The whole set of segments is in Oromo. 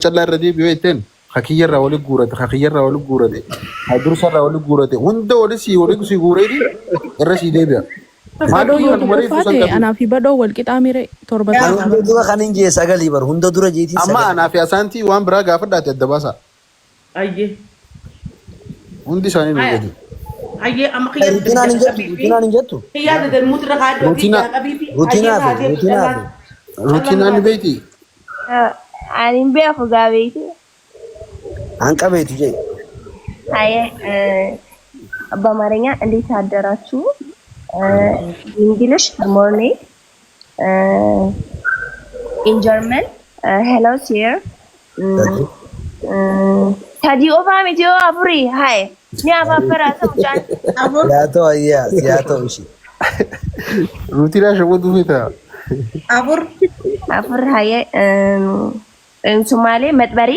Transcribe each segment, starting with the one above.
calla irra deebi'u jetteen hakiyyarraa wali guurate hakiyyarraa wali guurate hadursarraa wali guurate hunda wali si guureedi irra si deebi'a. Badoo yoo dhufaate anaa fi badoo wal qixaamire torba hunda dura kan hin jee sagalii bar hunda dura jeetii amma anaa fi asaantii waan biraa gaafadhaate adda baasa. Ayyee. Hundi isaanii nu gadi. Ayyee amma kiyyaa rutinaan hin jettu. Kiyyaa dadal muudira kaaduu fi qabiifi. Rutinaan ni beekti. Ani beeku gaabeeti. አንቀ ቤት ይሄ አይ በአማርኛ እንዴት አደራችሁ እንግሊሽ ሞርኒንግ in German hello sir ታዲ ኦባሜ ዲዮ አብሪ ሃይ ኒያ ባፈራ ሰውጃን አብሪ ያቶ እሺ ሩቲና ሸወዱ ፊታ አብር ሃይ ሶማሌ መጥበሪ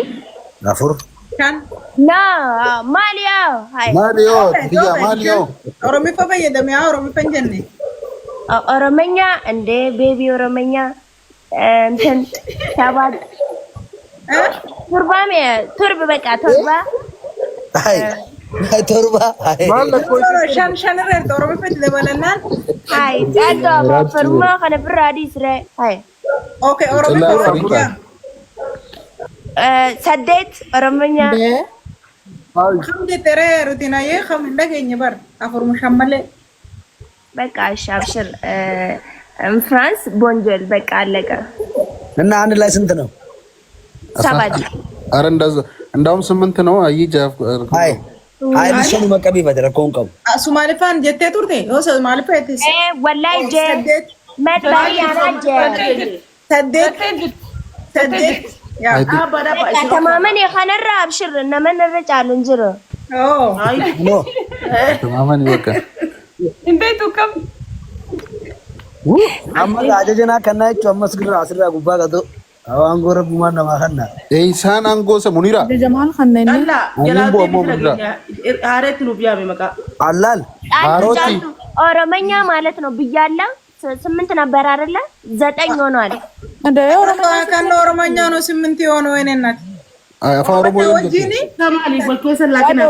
አፉር kan na malio hai tiga malio oromi fa fayyadame oromi panjanne oromenya ande baby oromenya enten tabad turba me turba beka turba hai turba hai shan re oromi fa lebalannan hai ado farma kana bradis re hai okay oromi fa سديت رمينا خم دي ترى روتينا يه خم عندك ينبر أفر مشملة بقى شابشر فرانس بونجول بقى لقى أنا لا سنتنا سبعة عندهم سمنتنا أي جاف هاي مشون ما كبي بدر كونكم سومالي فان جتة تورتي هو سومالي فاتس والله جد ما تبغي أنا جد سديت يا تماما يا خان الراب شر إنما نرجع ننجره نو تماما يوكا إن بيتو كم أما راجع جنا كنا يجوا مسكين راسل راجو بعدو أوانغور بمان نما خنا إنسان أنغو سمونيرا جمال خنين لا يلا هارت نوبيا بمكا علال هاروتي أورمانيا مالتنا بيجالا سمنتنا برارلا زتأي نونال ada kan oromanya no siminti ono enenat afaan oromoo wajjini kamali balkosa laakina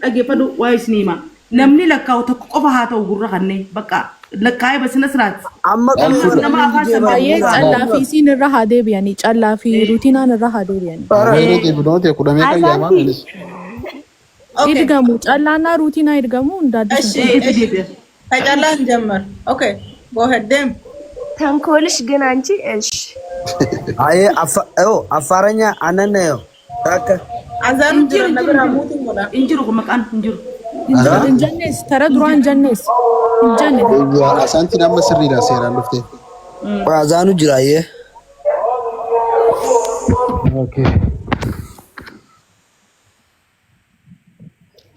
dhaggeeffadhu waa isniima namni lakkaa'u tokko qofa haa ta'u gurra kanneen bakka lakkaa'ee basina siraat amma nama afaan baay'ee callaa fi siin irra haa deebi'anii callaa fi ruutinaan irra haa deebi'anii deebinooti kudhamee qayyaamaa idgamu callaanaa ruutinaa idgamu እሺ ተጫላን ጀመር ኦኬ go ahead them ተንኮልሽ ግን አንቺ እሺ አይ አፋረኛ አነነዮ ታከ አዛኑ ጅሩ ነብራ ሙቲ ሞዳ እንጅሩ ከመቃን እንጅሩ እንጀነስ ተረድሯን ጀነስ እንጀነ አሳንቲ ደም ስሪዳ ሴራ ልፍቴ አዛኑ ጅራዬ ኦኬ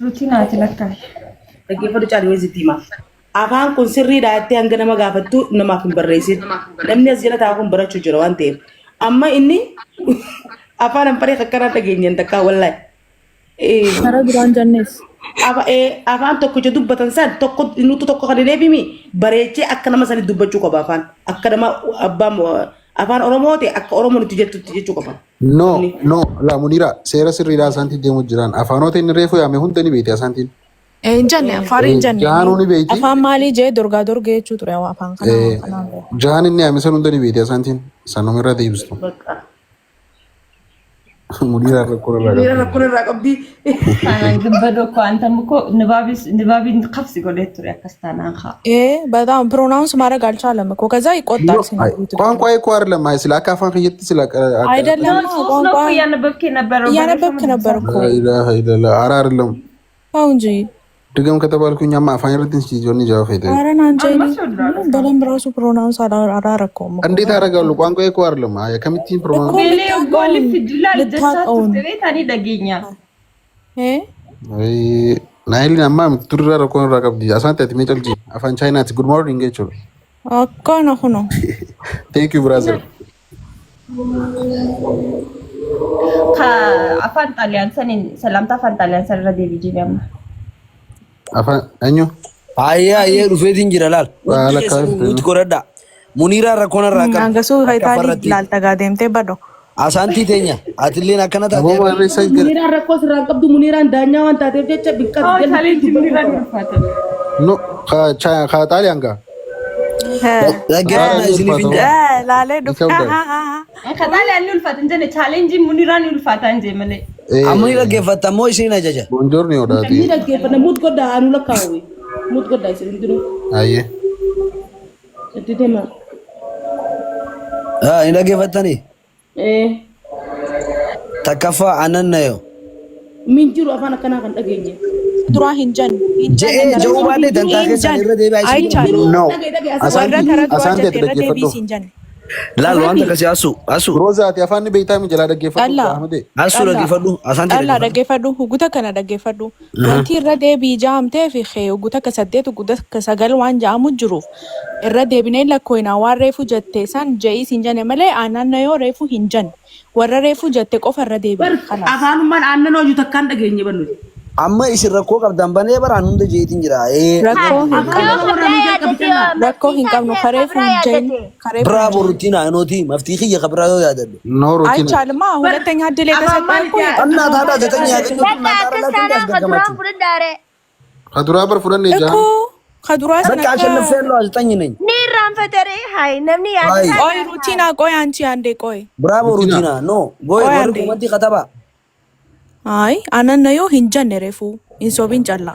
ሩቲና ተለካይ dhaggeeffadhu caalii zittima afaan kun sirriidha jettee hanga nama gaafattu namaaf hin barreessin namni as jala taa'u kun barachuu jira waan ta'eef amma inni afaan amparee akkanaa dhageenyan takkaa wallahi tara duraan jannees afaan tokkicha dubbatan san tokko nutu tokko kan deebimi bareechee akka nama sanii dubbachuu qaba afaan akka nama abbaan afaan oromoo ta'e akka oromoo nuti jettutti jechuu qaba. No la munira seera sirriidha asaantiin deemu jiran afaanota inni reefu yaame hunda ni beekti asaantiin. Injanne afaan janne jaanu ni beekti afaan maalii jee dorgaa dorgee jechuu ture afaan kana jaan inni yaame san hunda ni beekti asaantiin sanuma irra deebistu. Munira rakkoo qabdi. ግንበዶ እኮ አንተም እኮ ንባቢን ከፍስ ጎሌት ture akkastaanaan haa በጣም ፕሮናውንስ ማድረግ አልቻለም እኮ ከዛ ይቆጣል ሲነግሩት ቋንቋ እኮ አይደለም አይ ስለ አካፋን ከየት ስለ አይደለም ቋንቋ እያነበብክ ነበር እኮ ኢላሃ ኢላላ አይደለም አው እንጂ ድገም ከተባልኩኛማ አፋን ረድን ሲጆኒ ጃው ፈይደ አረና አንጀኒ በደንብ ራሱ ፕሮናውንስ አላረከውም እንዴት አደርጋለሁ ቋንቋ እኮ አይደለም አይ ከሚቲን ፕሮናውንስ ሌው ጎልፍ ጅላል ደሳት ተሬታኒ ደገኛ አይ ናይልን አማ ምትዱራ ረኮን ረቀብዲ አሳንተ ተመጨልጂ አፋን ቻይናት ጉድ ሞርኒንግ እቾ አካና ሆኖ ቴንክ ዩ ብራዘር አፋን ጣሊያን ሰኔን ሰላምታ አፋን ጣሊያን ሰረ ዴቪጂኒያም afan enyo ayya ye rufetin jiralal muti korada munira rakona raka angasu haytali lalta gademte bado Asaantii teenya atilleen akkana Ammoo taate. barreessaa hin jiru. Muniraan rakkoo sirraan qabdu muniraan daanyaa waan taateef jecha bikka challenge muniraan ulfaata. No, ka Xaaliyaan gaa. Dhaggeeffannaa isiniif hin jedhu. Laalee dhufa. Kadhaalee inni ulfaata hin jenne challenge muniraan ulfaata hin jee malee. Amma ni dhaggeeffatta moo isiin ajaja? Bonjourni odaati. ni dhaggeeffanna mut goddaa anu lakkaa'u mut goddaa isin jiru Ayyee. itti deema Ni dhaggeeffattanii? Takkaffaa aanannayo. min jiru afaan akkanaa kan dhageenye Duraa hin janne. Je'ee ja'uu baadhee dantaa keessaan irra deebi'aa isin. Ayichaadha. No. Warra karaa duraa Asaan jette irra deebii dhaggeeffadhu. siin janne. Laal waan akkasii asu. Roozaati afaan ni beektaa mi jalaa dhaggeeffadhu. Dhalla. Asu dhaggeeffadhu. Asaan Dhallaa dhaggeeffadhu. Huguta kana dhaggeeffadhu. Wanti irra deebii jaamtee fi huguta akka 8 huguta akka 9 waan jaamu jiruuf irra deebinee lakkoofnaa waan reefu jette san je'ii siin janne malee aanannayoo reefu hin janne. Warra reefu jette qofa irra deebii. afaanumaan aannan hojii takkaan dhageenye bannuti Amma isin rakkoo qabdan banee baraan hunda jeetiin jira. Rakkoo hin qabnu. Rakkoo hin qabnu. Kareefu hin jenne. Bravo rutina enooti maftii kiyya kabraa yoo yaadadhu. No rutina. አይቻልማ ሁለተኛ እድል የተሰጠህ እኮ Anna taata ዘጠኝ ያገኙት እና ታራ ላይ ያስደገማችሁ. Kaduraa bar fudhannee እኮ jaa. ከድሮ በቃ አሸንፌያለሁ። ዘጠኝ ነኝ። Nirraan fataree hay namni Ay. yaada. ቆይ ሩቲና ቆይ አንቺ አንዴ ቆይ Bravo rutina. No. Goy Oy, warri ande. kumanti kataba. አይ አነነዮ ሂንጀን ሬፉ ኢንሶቢን ጨላ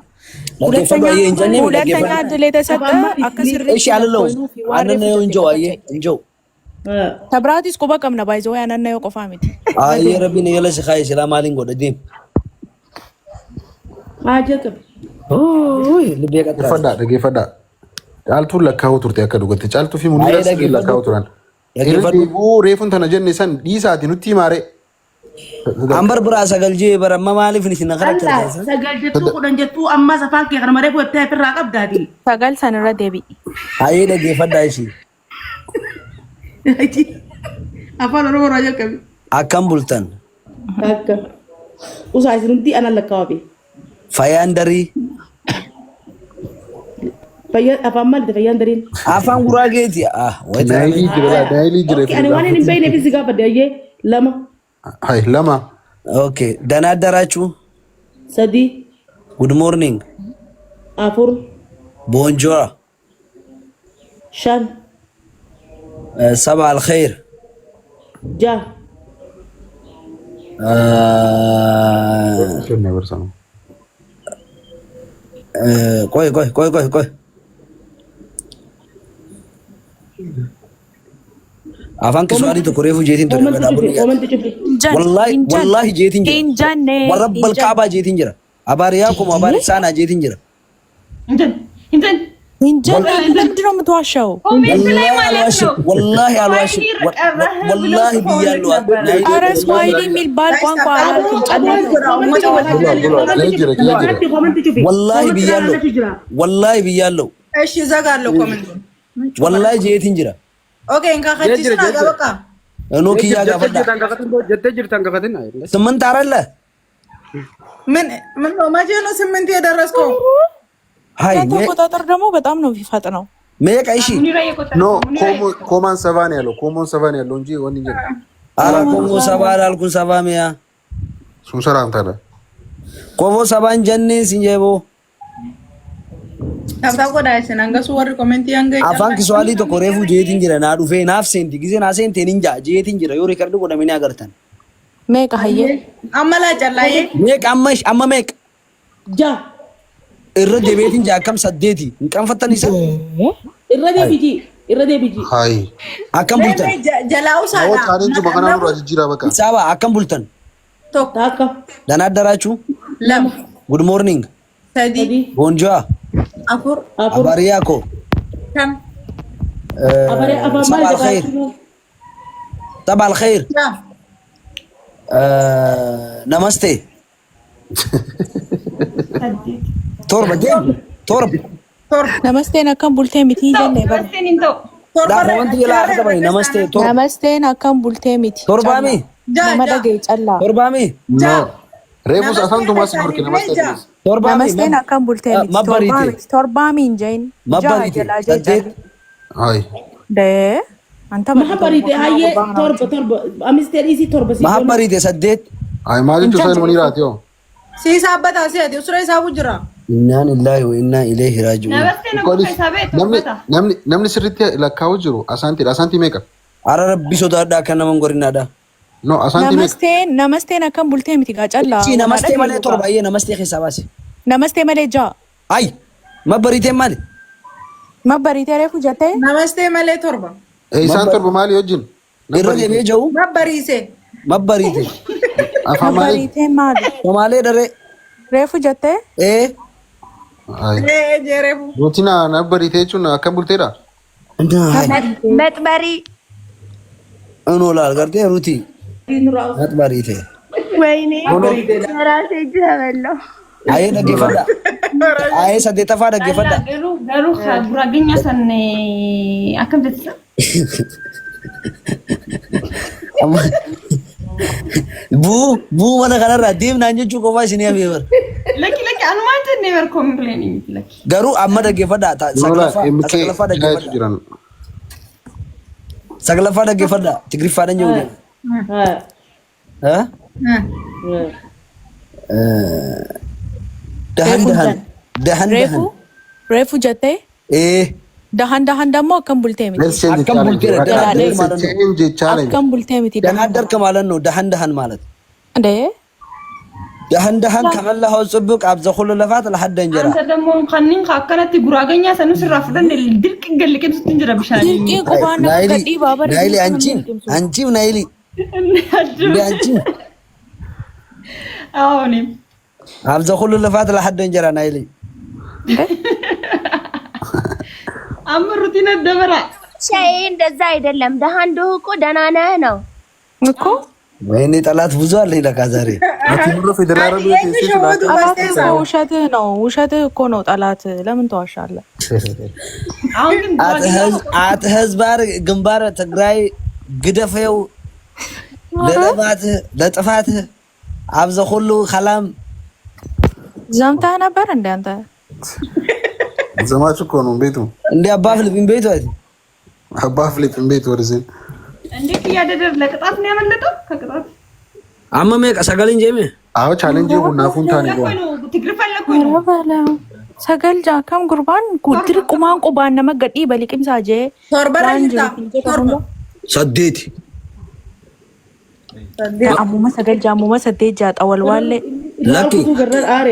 ሁለተኛ አየህ እንጀኔ ሁለተኛ እድል የተሰጠ አከስሪ እሺ አልለው አነነዮ እንጀው አየህ እንጀው ተብራቲስ ቁባ ቀምነ ባይዘው ያነነዮ ቆፋሚት አየ ረቢን የለሽ ኻይ ሰላም አለኝ ጎደዴም ጀቅብ ኦይ ልቤ ቀጥራ Dhaggeeffadhaa dhaggeeffadhaa. Caaltuun lakkaa'uu turte akka dhugatte. Caaltuu fi Ayyee munirras dhaggeeffadhu. lakkaa'uu turan. Dhaggeeffadhu. Deebuu reefuun tana jenne san dhiisaati nutti himaare. አንበር ብራ ሰገልጄ በረማ ማሊፍ ንሽ ነኸረከ Allah sagal jettuu kudhan jettuu ammas afaan kee kana maree fudhattee ofirraa qabdaati. ሰገል ሰንረ ዴቢ አየ ደገፈዳ እሺ Afaan Oromoo irraa jalqabe. አከም ቡልተን Akka usaa isinumti ana lakkaa'abe. ፈያንደሪ Afaan maalitti fayyaan dariin? አፋን ጉራጌቲ ወይ Naayilii jira naayilii jira. Ani waan hin beekneef si gaafadhe ayyee lama Hai lama. ኦኬ ደህና አደራችሁ sadii ጉድ ሞርኒንግ afur ቦንጆራ shan ሰባ አልኸይር jaha Kennee barsaanu. ቆይ ቆይ ቆይ ቆይ ቆይ አፋን ከሷሪ ተኮሬፉ ጄቲን ተደረገ Omanti cufli. والله جيتين جرا ኢንጀን ورب الكعبة جيتين جرا أبارياكم وأباري سانا جيتين جرا እንትን እንትን ኢንጀን ለምንድን ነው የምትዋሻው? ኮሜንት ላይ ማለት ነው። والله الواشم والله بيالو ኧረ ስዋሂሊ የሚባል ቋንቋ አላልኩም ጨላታ Omanti cufli. والله بيالو والله بيالو እሺ እዘጋለሁ ኮሜንቱን። والله جيتين جرا ኦኬ እንካ ከቲስና ገበቃ انو كيا غفدا jettee jirtan gafatin ስምንት ታረለ ምን ነው መቼ ነው 8 የደረስከው? هاي ተቆጣጠር ደግሞ በጣም ነው የሚፈጥነው። ميك ايشي ሙኒራ እየቆጠረ No ኮማን ሰቫን ያለው ኮሞን ሰቫን ያለው እንጂ ወንድ እንጂ على كونغو سبا الكون سبا ميا sun saraamtaadha. كوفو سبان جني سينجيبو ታብታብ ቆዳይሰን አንገሱ ወር ኮሜንት ያንገ afaan kiswahilii tokko reefu jeetiin jira naa dhufee naaf seenti gisee naa seenteen hinjaa jeetiin jira yoo riikardi godhamanii agartan meeqa hayyee አመላጨላዬ meeq amma meeq Jaha irra deebeetiin jaa akkam saddeeti hin qaanfattan isa irra deebiji irra deebiji. Hai. akkam bultan ጀላው ሳዳ Namoota challenge bakanaa nurraa jijjiiraa bakka. saaba akkam bultan ቶክ Takka danaa addaraachuu ለም good morning ሰዲ sadii bonjoa አፉር afur abariyaako ከም afaan saba maal alkhair jedhaa? saba alkhair ያ namaste torba deem torba ቶር namasteen akkam bultee miti jenne bara Namaste ninto. ቶር daafa wanti jalaa akka qabani namaste torba namasteen akkam bultee miti torbaami ጃ nama ጃ dhagee callaa torbaami No. Reefus afaan tumaas burki namasta ጃ jedhes. torbaami namasteen akkam bultee miti mabbariite torbaami hin jeen mabbariite jalaa saddeet Hai. dee Anta Mahabbarite hayyee torba amistedhiisii torba si Mahabbarite saddeet. Ay maal jechuun isaa ilma dhiiraati yoo. Siisaa bataa seeti usura isaa bujjira. Innaa lillahi wa innaa ilayhi raaji'uun. Nabastee nama hisaabee torbata. Namni sirriitti lakkaa'u jiru asaantiidha. Asaantii meeqa? Ara rabbi sodaadhaa akka nama hin gorinaadha. No asaantii meeqa? Namasteen akkam bultee miti gaacallaa. Si namastee malee torba ayyee namastee keessaa baase. Namastee malee ja'a. Ay mabbariiteen maali? Mabbariitee reefu jettee? Namastee malee torba. Isaan torba maali wajjin? Irra deemee jiru Mabbariise. mabbariite. Afaan maali? Mabbariitee maali? Somaalee daree. Reefu jettee? Jereefu. Ruutina nabbariitee jechuun akkam bulteedha? Maxbarii. Anoo laal gartee ruuti. Maxbariite. ወይኔ ራሴ እጅ ተበላው። Ayee dhaggeeffadha. Ayee saddeettaffaa dhaggeeffadha. Garuu guraageenya san akkam jettisa? Buu mana kanarraa deemnaan jechuu qofaa isin hafee bar. Lakki anumaan jennee bar kompileeni miti lakki. Garuu amma dhaggeeffadha. Saglaffaa dhaggeeffadha. jiran. Saglaffaa dhaggeeffadha. Tigriffaadhaan jiru jedhu. Dahan. Reefu jettee? Dahan dammoo akkam bultee miti? Akkam bultee Akkam bultee miti? ደናደር ከማለት ነው። ደሃን ማለት Adee? ደሃን ከመላ ሆ ጽብቅ አብዘ ሁሉ ለፋት ለሐደ እንጀራ አንተ ደግሞ ከኒን ካከነቲ ጉራገኛ ሰኑ ስራ ፍደን ድልቅ ገልቀም ስትንጀራ ብሻል Dilqii qubaan nama gadhii baabara. ናይሊ አንቺም ናይሊ አንቺ አሁን አብዘ ሁሉ ለፋት ለሐደ እንጀራ ናይሊ አምሩቲነ ደበራ ሻይ እንደዛ አይደለም። ደሃ እንደው እኮ ደህና ነህ ነው እኮ። ወይኔ ጠላት ብዙ አለ ይለካ ዛሬ አትምሮ ፌደራል ውሸትህ ነው። ውሸትህ እኮ ነው ጠላት። ለምን ተዋሻለህ? አሁን ግን አት ህዝባር ግንባር ትግራይ ግደፈው ለጥፋት አብዘ ሁሉ ሰላም ዘምተህ ነበር እንደ አንተ ዘማች እኮ ነው ቤቱ እንደ አባ ፍልፒን ቤቱ አይደል? አባ ፍልፒን ቤቱ ወርዘን እንዴት ያደደር ለቅጣት ነው ያመለጠው? ከቅጣት አመመ ሰገልን ጀሜ አዎ ቻሌንጅ ቡና ፉንታን ይጓል ትግርፈለኩኝ ነው ሰገል ጃካም ጉርባን ጉድር ቁማን ቁባን ነመ ገዲ በሊቅም ሳጄ Torba rajita. Torba. ሰዴት አሙመ ሰገል ጃሙመ ሰዴ ጃጣ ወልዋለ ለኪ አሬ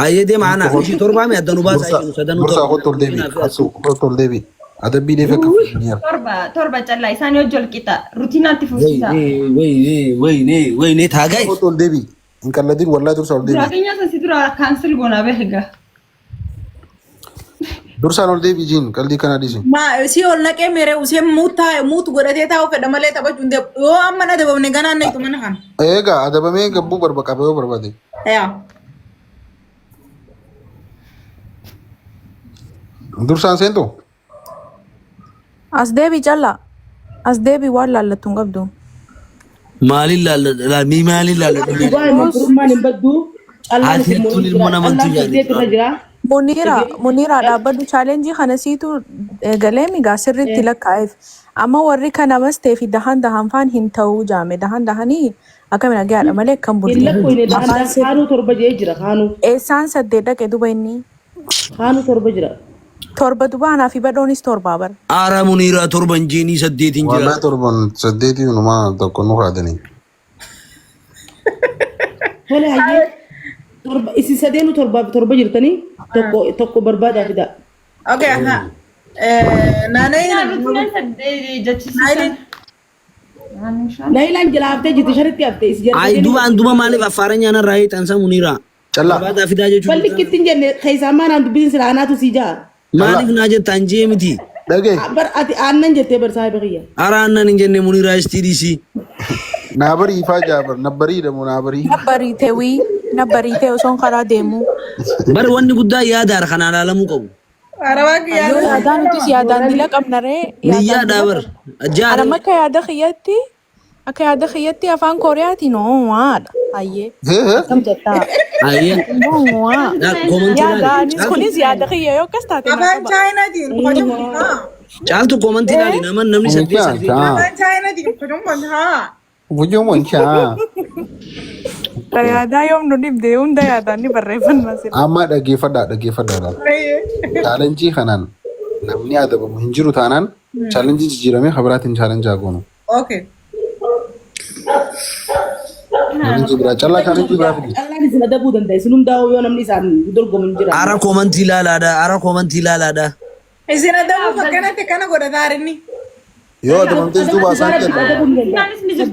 አየዴ ማና እሺ ቶርባም ያደኑ ባሳ አይኑ ሰደኑ ዱርሳ ሆቶል ዴቢ አሱ ሆቶል ዴቢ አደቢ ደፈክ ኒር ቶርባ ጨላይ ሳኔ ወጆል ቂጣ ሩቲናቲ ፉሲታ ወይኔ ታጋይ ሆቶል ዴቢ እንቀለዲን ወላ ዱርሳ ሆል ዴቢ ጉራገኛ ሰንሲድራ ካንስል ጎና በህጋ ዱርሳ ሆል ዴቢ ጂን ቀልዲ ከናዲሲ Ma si ol naqee mere usee muut godhatee taa'u fedha malee taphachuu hin deemu. Yoo amma na dabamne ganaan na itti mana kana. ኤጋ አደበሜ ገቡ በርበቃ በዮ በርባዴ Yaa. ዱርሳን ሴንቶ አስዴቢ ጨላ አስዴቢ ዋላለቱን ገብዱ ማሊል ላለ ሚማሊል ላለ ዱርማን በዱ አትቱል ልሞና መንቱ ያለ ሙኒራ ዳበዱ ቻሌንጂ ከነሲቱ ገሌሚ ጋ ስሪት ለካይፍ አማ ወሪ ከነመስቴ ፊ ደሃን ፋን ሂንተው ጃሜ ደሃኒ አከመና ጋር ማለ ከምቡል ካኑ ቶርበ ጅራ ካኑ ኤሳን ሰደደ ከዱበይኒ ካኑ ቶርበ ጅራ ቶርበ ዱባና ፊ በዶኒስ ቶርባ በር አራ ሙኒራ ቶርበን ጄኒ ሰዴት እንጀራ ወላ ቶርበን ሰዴት ኑማ ተቆኑ ኻደኒ ሆለ አየ ቶርበ እሲ ሰዴኑ ቶርበ ጅርተኒ tokko barbaada fida Okay. Naanay. ናይላን ጀላፍቴ ጅት ሸርት ያፍቴ እሲ አይ ዱባ ማለ አፋረኛ ና ራይ ጠንሰ ሙኒራ ጨላ ባዳ ፊዳ ጀቹ በልክት እንጀ ከይሳማን አንዱ ቢዝን ስላናቱ ሲጃ ማሊፍ ናጀት አንጂ ምቲ ደገ በር አቲ አነን ጀቴ በር ሳይበቂያ አራ አነን እንጀነ ሙኒራ ስቲዲሲ ናበሪ ይፋ ጃበር ነበሪ ደሞ ናበሪ ነበሪቴ ሶን ከራ ደሙ በር ወንድ ጉዳይ ያዳር ከናላ ለሙ ቀቡ Arawak yaa. ያዳኑቲስ ያዳን ዲለቀምነሬ ንያ ዳበር አጃ አረመከ ያደ ኸየቲ አከ ያደ ኸየቲ አፋን ኮሪያቲ ነው ዋዳ Hayyee. Hee? Kam jettaa? Ayya. Gongoa. Komantii Yaada laali. anis kunis yaada kiyya yoo akkas taate na Afaan qaba. Chaayinaatiin kojumman haa. Caaltu komantii laali namni saddeet saddeet. Afaan Chaayinaatiin kojumman haa. Wujuu monchaa. Yaadaa yoom nu dhibde hunda yaadaan ni barreeffannaa sirrii. Amma dhaggeeffadhaa. Chaalenjii kanaan namni adabamu hin jiru taanaan chaalenjii jijjiiramee kabiraatiin chaalenjaa goonu. Okay. Chaalenjii biraa callaa chaalenjii biraa fidi. Callaan isin adabuu danda'a. Isin hundaa'uu yoo namni isaan dorgomu hin jira. Ara komantii laalaadha. Isin adabuuf akkanatti kana godhataa inni. Yoo adabamtes duuba asaan kenna. Adabuu hin danda'a.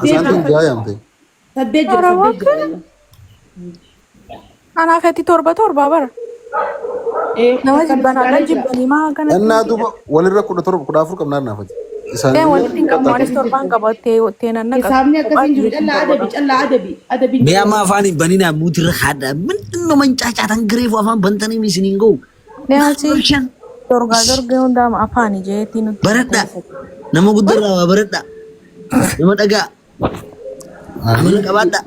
Asaantiin jaayamte. Saddeet jira. Anaaf ati torba bara. Nama jibbanaa jibbanii maa kana. Ennaa duuba walirra 17 qabnaan naafati. Walitti hin qabu anis torbaan qabattee nan naqa. Hisaabni akkasiin jiru callaa adabi. Mee amma afaan hin baninaa muutirra haadha. Mindinno mancaacaataan gireefu afaan bantanii isiniin gahu. Neelsi dorgaa hundaa afaan ijeetiin. Baradha. Nama guddarraa waa baradha. Nama dhagaa. Amala qabaadha.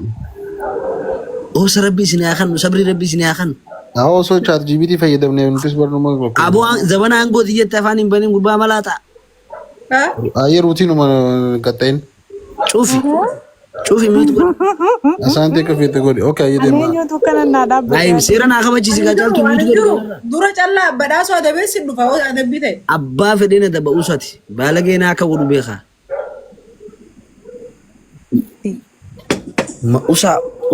Oosa rabbi isin haa kennu, sabri rabbi isin haa kennu. Osoo chaat GPT fayyadamnee nutis barnuma qaba. Aboo zabana aangooti jette afaan hin banin gubbaa malaataa. Ayyee ruutiinuma qaxxeen. Cuufi miitu godha. Asaan teekka feete godhe. Okay ayyee deemaa. Eenyuutu kana naa dhaabbata. Ayi seera naa kabachiisi gaa caaltu miitu godha. Dura callaa badhaasoo adabeessi dhufa adabbii ta'e. Abbaa fedheen adaba usati. Baalagee naa akka godhu beekaa.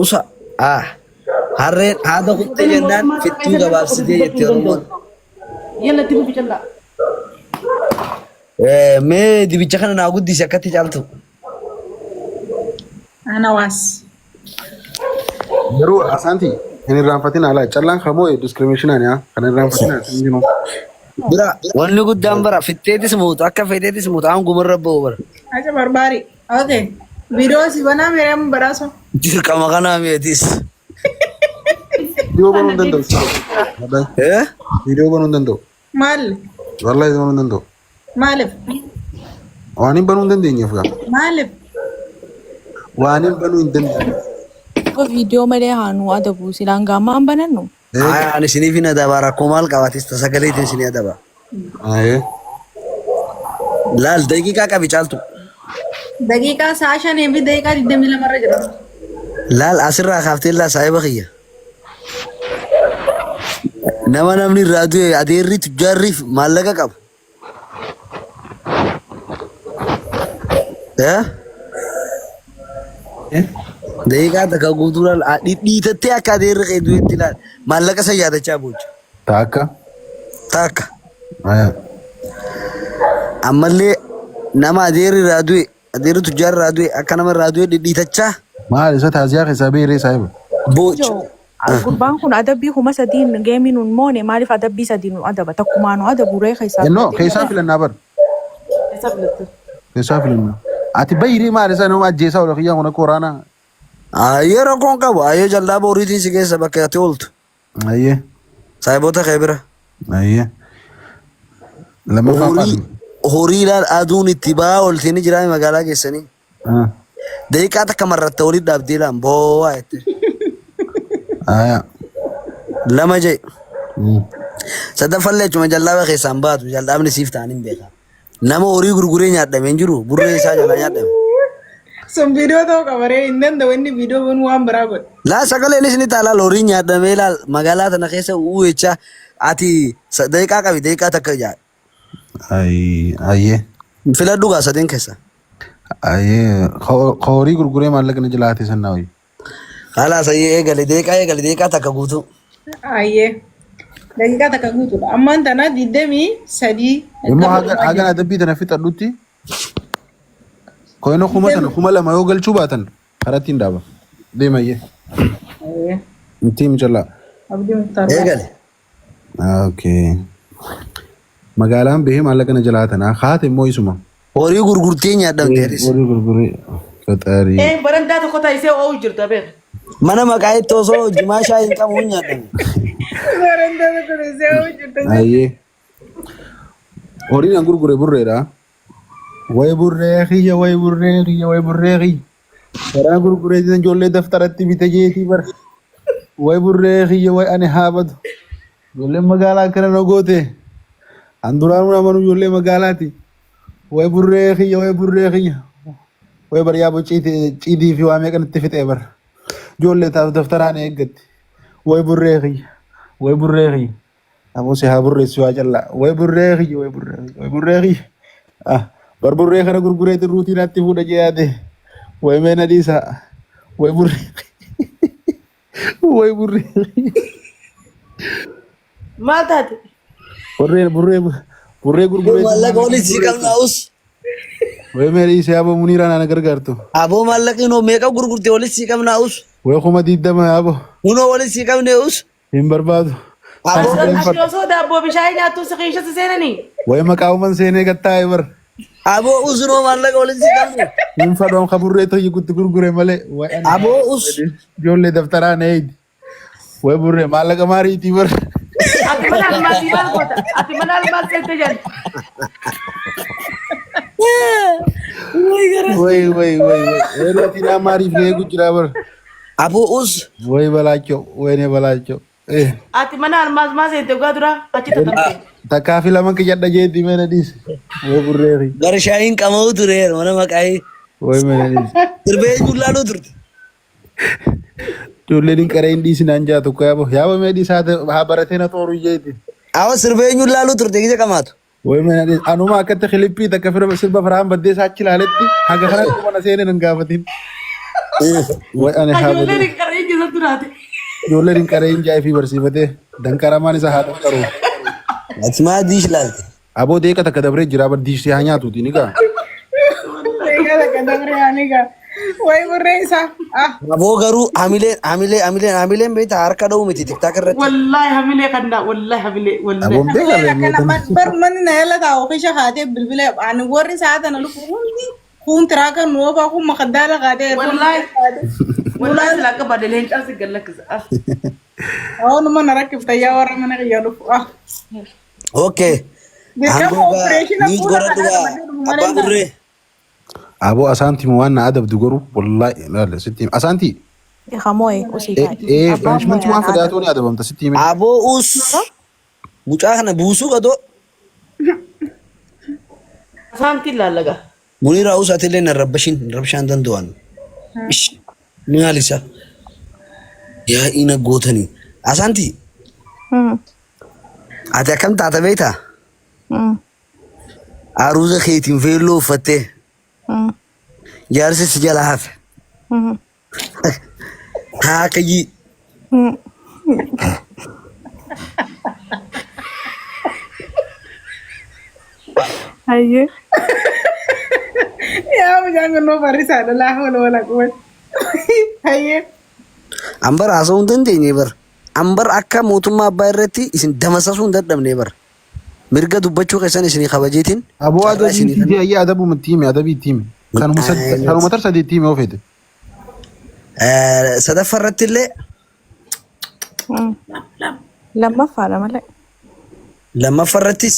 Usa. Harreen haadha kuttee jennaan fittuu gabaabsitee jettee Oromoon. Yalla dibuufi callaa. Mee dibicha kana naa guddisi akkatti caaltu. Anawaas. Garuu asaanti hin irraanfatin alaa callaan kamoo discrimination yaa kan irraanfatin hin jiru. Bira wanni guddaan bara fitteetis muutu akka feeteetis muutu aan gumarra ba'u bara. Acha barbaari. Okay. Viidiyoo si banaa meeram badhaasoo. Dirqama kanaa meetis. Video banuu hin danda'u. Video banuu hin danda'u. Maal? Wallahi banuu hin danda'u. Maaliif? Waan hin banuu hin dandeenyeef gaa. Maaliif? Waan hin banuu hin dandeenye. Viidiyoo malee haanuu adabu silaan gaamma an banannu. Ani isiniif hin adaba rakkoo maal qabaatis tasagaleetiin isinii adaba. Laal daqiiqaa qabi caaltu. Daqiiqaa sa'a 5 fi daqiiqaa 22 irra jira. Laal asirraa kaaftee laa saayiba kiyya. Nama namni irraa du'e adeerri tujjaarriif maallaqa qabu. Daqiiqaa takka guutuu laal dhiitattee akka adeerri qeedu itti laal maallaqa isa yaadachaa booja. Taakka. Ammallee nama adeerri irraa du'e adeerri tujjaarri irraa du'e akka nama irraa du'e dhidhiitachaa. Maal isa taasisaa keessaa beeree saayiba. Booja. Gurbaan kun adabbii kuma sadiin geemiin nun moone maaliif adabbii sadii nu adaba takkumaanu adabu ree keessaa. Ennoo keessaa filannaa bar. Keessaa filannaa. Ati bayirii maal isa nama ajjeesaa ola kiyyaa kun akka waraanaa. Ayyee rakkoon qabu ayyee jaldaaba horiitiin si keessa bakka ati ooltu. Ayyee. Saayiboota kee bira. Ayyee. Lammaffaa faadhi. Horiidhaan aduun itti ba'aa ooltanii jiran magaalaa keessanii. Daqiiqaa takka marratta walitti dhaabdee laan boo'aa jette. Lama jee. Sadaffallee jechuun jaldaaba keessaan baatu jaldaabni siif ta'an hin beekaa. Nama horii gurguree nyaadhame hin jiru burree isaa jalaa nyaadhame. Sun viidiyoo ta'uu qabaree hin danda'u inni viidiyoo kun waan biraa godhe. Laa sagaleen isin taala horii nyaadhamee laal magaalaa tana keessa uwwichaa ati daqiiqaa qabi daqiiqaa takka jaa. Ayyee. Filadhu gaa sadeen keessa. Ayyee. Horii gurguree maallaqa na jalaa haati sannaa hoyi. Haala sayyee eegale daqiiqaa takka guutuu. Ayyee. Daqiiqaa takka guutuudha. Ammaan tana 23. Immoo hagan adabbii tana fixadhutti. Koyno kuma lama yoo galchuu baatan karatti hin dhaaba. Deemayyee. Intii micallaa. Abdii Muktaar. Eegale. Okay. Magaalaan bahee maallaqa na jalaa tanaa haati immoo isuma. Horii gurgurtee nyaadhamteeris. Horii gurguree qaxaarii. Barandaa tokko taasisee oolu jirta beeku. Mana maqaa itti osoo jimaa shaayii hin qabu hin nyaadhamu. Barandaa tokko taasisee oolu jirta. Ayyee. Horiin an gurgure burreedha. Way burree xiyya. Karaa gurgureetiin ijoollee daftaratti bite jeetii bara. Way burree kiyya way ani haabatu. Ijoolleen magaalaa akkana na goote. An duraanuu namanuu ijoollee magaalaati. Way burree kiyya way burree kiyya. Way bara yaaboo ciidii fi waa meeqan itti fixee bara. Ijoollee taaf daftaraan eeggatti. Way burree kiyya. Way burree kiyya. Ammoo si haa burreessi waa callaa. Way burree kiyya way burree kiyya. Way burree kiyya. Bar burree kana gurgureetiin ruutii natti fuudha jee yaade. Way meena dhiisaa. Way burree way burree Maal taate? burree gurgureetiin. Mallaqa waliin si qabnaa'us. Way meena dhiisee aboo muniiraan ana gargaartu. Aboo mallaqni noo meeqa gurgurte waliin si qabnaa'us. Way kuma 20 aboo. Hunoo waliin si qabnee'us. Hin barbaadu. Aboo Ati osoo daabboo bishaan nyaattuu si keessatti seenanii? Way maqaa uuman seenee gattaa'e bara. aboo usunoo mallaqa waliin si qabne. Hin fadhoon kaburree ta'e gutti gurgure malee. Aboo us. Ijoollee daftaraan eeydi. Way burree maallaqa maariitii bara. Ati mana almaasii maal goota? Ati mana almaasii seente jedhu. Way. Weelati naa maariif eegu jira bara. Aboo us. Way balaachoo. Wayne balaachoo. Ati mana almaas maa seente gaa dura achi tatamte. Takkaa fi lama kiyyadha jeetti meena dhiise. Way burree. Gara shaayiin qama'u ture mana maqaa'ee. Way meena dhiise. Sirbee jullaaluu turte. Ijoolleen hin qaree hin dhiisinaan jaa tokko yaabo. Yaabo mee dhiisaa haa baratee na xooru jeetti. Awa sirbee jullaaluu turte gija qamaatu. Way meena dhiise. Anuma akkatti kilippii takka sirba firaan baddeessaa achi ilaaletti haga kanatti mana seenee hin gaafatin. Way ani haa Ijoolleen badee. hin qaree jira turaate. Ijoolleen hin qaree hin jaa'ee fi barsiifatee dankaramaan isa haa dhaqqaru. Ati maa diish laalte. Aboo deeqa takka dabree jira bardiisee haa nyaatuuti ni gaa. Way burree isaa. Aboo garuu hamileen beektaa harka dha'u miti tiktaak irratti. Wallahi hamilee kanna wallahi hamilee wallahi. Aboon beekaa Bar manni na yala taa'u kisha kaatee bilbila ani warri saata na lufu hundi kun tiraaka nuufa kun makaddaala kaatee. Wallahi. Wallahi sila akka badaleen caasi gallakkisa. Awon mana rakkifta yaa warra mana kiyya lufu. Okay. Dirqama opereeshina Niis fuula godhadhu abbaan burree. Aboo asaanti waan na adabdu garuu wallahi laala sitti asaanti. Hamoe usiikaa. Punishment waan fagaatoo ni adabamta sitti himi. Aboo us. Mucaa kana buusuu qadoo. Asaantiin laallaga. Muniira us atiillee na rabbashaan danda'an. Ni haalisa. Yaa ina gootanii. Asaanti. Ati akkam taata beektaa? Aruuza keetiin feelloo uffattee. Jaarsi si jala hafe. Haa kayyii. Hayyee. Yaa mucaan kun noo barrisaadha laafa wala quban. Hayyee. Ambar haasa'uu hin dandeenye bar. Ambar akka mootummaa abbaa irratti isin damasasuu hin dadhabne bar. Mirga dubbachuu keessan isinii kabajeetiin. Aboo adabii ayyaa adabu miti himi adabii itti himi. Kanuma tar sadii itti himi ofeete. Sadaffaa irratti illee. Lammaffaadha malee. Lammaffaa irrattis.